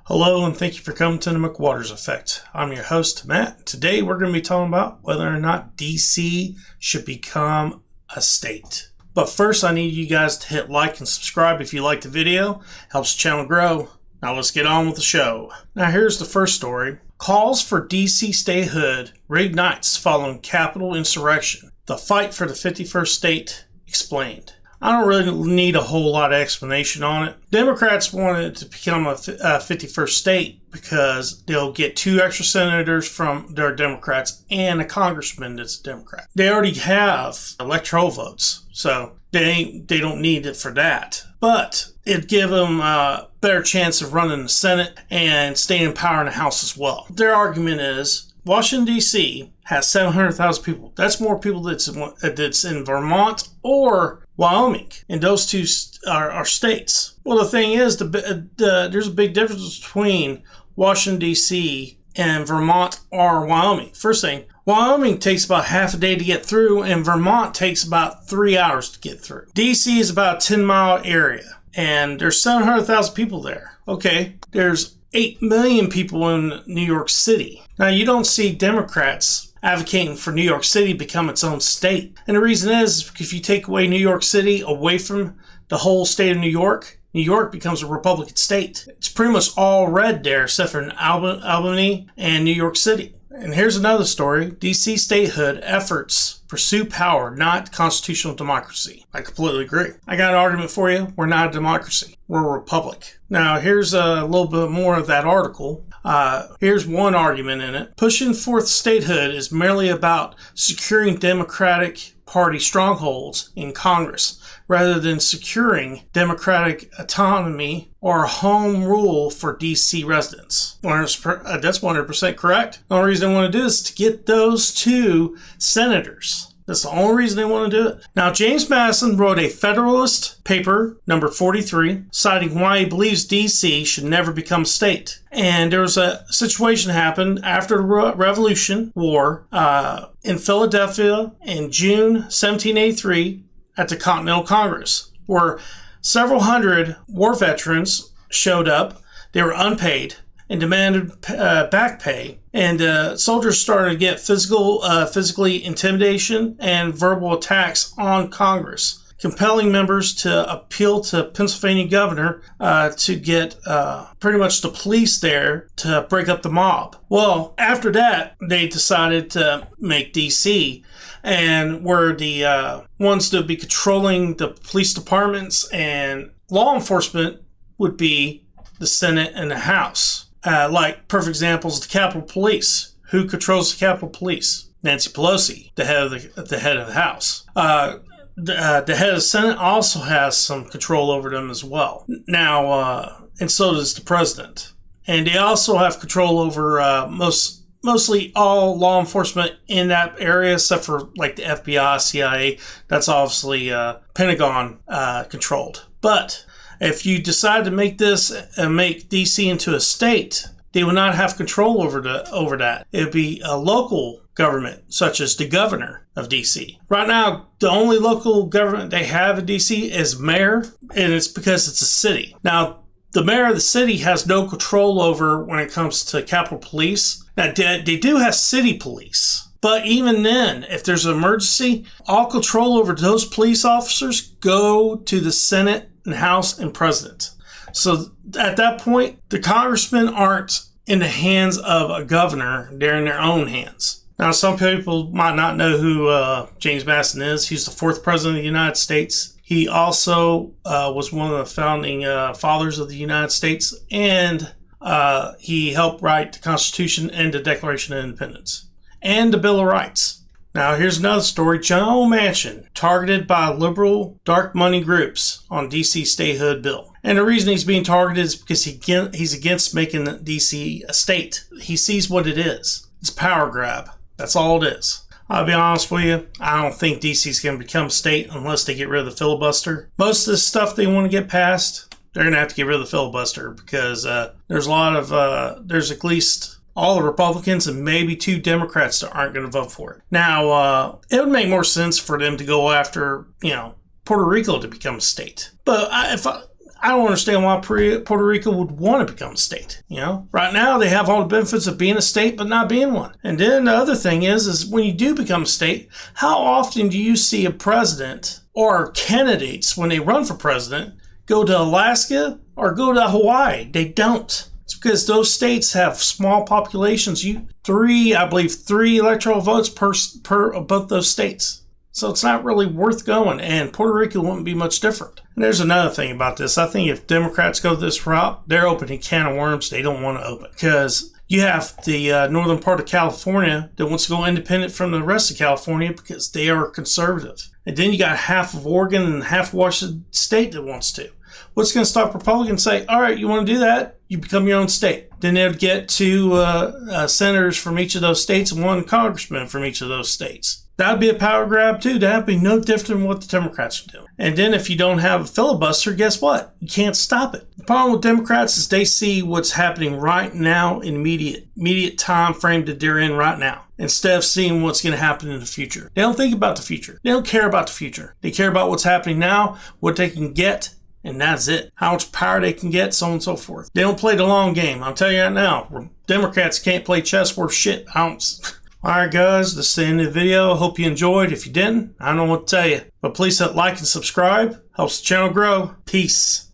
Hello, and thank you for coming to the McWaters Effect. I'm your host, Matt. Today we're going to be talking about whether or not DC should become a state. But first, I need you guys to hit like and subscribe if you like the video. Helps the channel grow. Now let's get on with the show. Now here's the first story. Calls for DC statehood reignites following Capitol insurrection. The fight for the 51st state explained. I don't really need a whole lot of explanation on it. Democrats wanted to become a 51st state because they'll get 2 extra senators from their Democrats and a congressman that's a Democrat. They already have electoral votes, so they don't need it for that. But it'd give them a better chance of running the Senate and staying in power in the House as well. Their argument is Washington, D.C. has 700,000 people. That's more people that's in Vermont or Wyoming, and those two are states. Well, the thing is, there's a big difference between Washington, D.C. and Vermont or Wyoming. First thing, Wyoming takes about half a day to get through, and Vermont takes about 3 hours to get through. D.C. is about a 10-mile area, and there's 700,000 people there. Okay, there's 8 million people in New York City. Now, you don't see Democrats advocating for New York City to become its own state. And the reason is if you take away New York City away from the whole state of New York becomes a Republican state. It's pretty much all red there except for Albany and New York City. And here's another story. DC statehood efforts pursue power, not constitutional democracy. I completely agree. I got an argument for you. We're not a democracy. We're a republic. Now, here's a little bit more of that article. Here's one argument in it. Pushing forth statehood is merely about securing Democratic Party strongholds in Congress rather than securing democratic autonomy or home rule for D.C. residents. That's 100% correct. The only reason they want to do this is to get those 2 senators. That's the only reason they want to do it. Now, James Madison wrote a Federalist paper, number 43, citing why he believes D.C. should never become a state. And there was a situation that happened after the Revolution War in Philadelphia in June 1783 at the Continental Congress, where several hundred war veterans showed up. They were unpaid and demanded back pay. And soldiers started to get physically intimidation and verbal attacks on Congress, compelling members to appeal to Pennsylvania governor to get pretty much the police there to break up the mob. Well, after that, they decided to make D.C. and were the ones to be controlling the police departments, and law enforcement would be the Senate and the House. Like perfect examples, the Capitol Police. Who controls the Capitol Police? Nancy Pelosi, the head of the House. The head of the Senate also has some control over them as well. Now, and so does the president. And they also have control over mostly all law enforcement in that area, except for like the FBI, CIA. That's obviously Pentagon controlled. But if you decide to make this and make D.C. into a state, they will not have control over that. It would be a local government, such as the governor of D.C. Right now, the only local government they have in D.C. is mayor, and it's because it's a city. Now, the mayor of the city has no control over when it comes to Capitol Police. Now, they do have city police. But even then, if there's an emergency, all control over those police officers go to the Senate and House and President. So at that point, the congressmen aren't in the hands of a governor. They're in their own hands. Now, some people might not know who James Madison is. He's the 4th president of the United States. He also was one of the founding fathers of the United States, and he helped write the Constitution and the Declaration of Independence and the Bill of Rights. Now, here's another story. Joe Manchin, targeted by liberal dark money groups on D.C. statehood bill. And the reason he's being targeted is because he's against making D.C. a state. He sees what it is. It's a power grab. That's all it is. I'll be honest with you, I don't think D.C. is going to become a state unless they get rid of the filibuster. Most of the stuff they want to get passed, they're going to have to get rid of the filibuster because there's a lot of, there's at least all the Republicans and maybe 2 Democrats that aren't going to vote for it. Now, it would make more sense for them to go after, Puerto Rico to become a state. But I don't understand why Puerto Rico would want to become a state. You know, right now they have all the benefits of being a state but not being one. And then the other thing is when you do become a state, how often do you see a president or candidates when they run for president go to Alaska or go to Hawaii? They don't. It's because those states have small populations. I believe three electoral votes per both those states. So it's not really worth going, and Puerto Rico wouldn't be much different. And there's another thing about this. I think if Democrats go this route, they're opening a can of worms they don't want to open. Because you have the northern part of California that wants to go independent from the rest of California because they are conservative. And then you got half of Oregon and half of Washington State that wants to. What's going to stop Republicans say, all right, you want to do that? You become your own state. Then they'll get two senators from each of those states and one congressman from each of those states. That would be a power grab too. That would be no different than what the Democrats are doing. And then if you don't have a filibuster, guess what? You can't stop it. The problem with Democrats is they see what's happening right now in immediate time frame that they're in right now, instead of seeing what's going to happen in the future. They don't think about the future. They don't care about the future. They care about what's happening now, what they can get, and that's it. How much power they can get, so on and so forth. They don't play the long game. I'll tell you right now, Democrats can't play chess worth shit. Alright guys, this is the end of the video. I hope you enjoyed. If you didn't, I don't know what to tell you. But please hit like and subscribe. Helps the channel grow. Peace.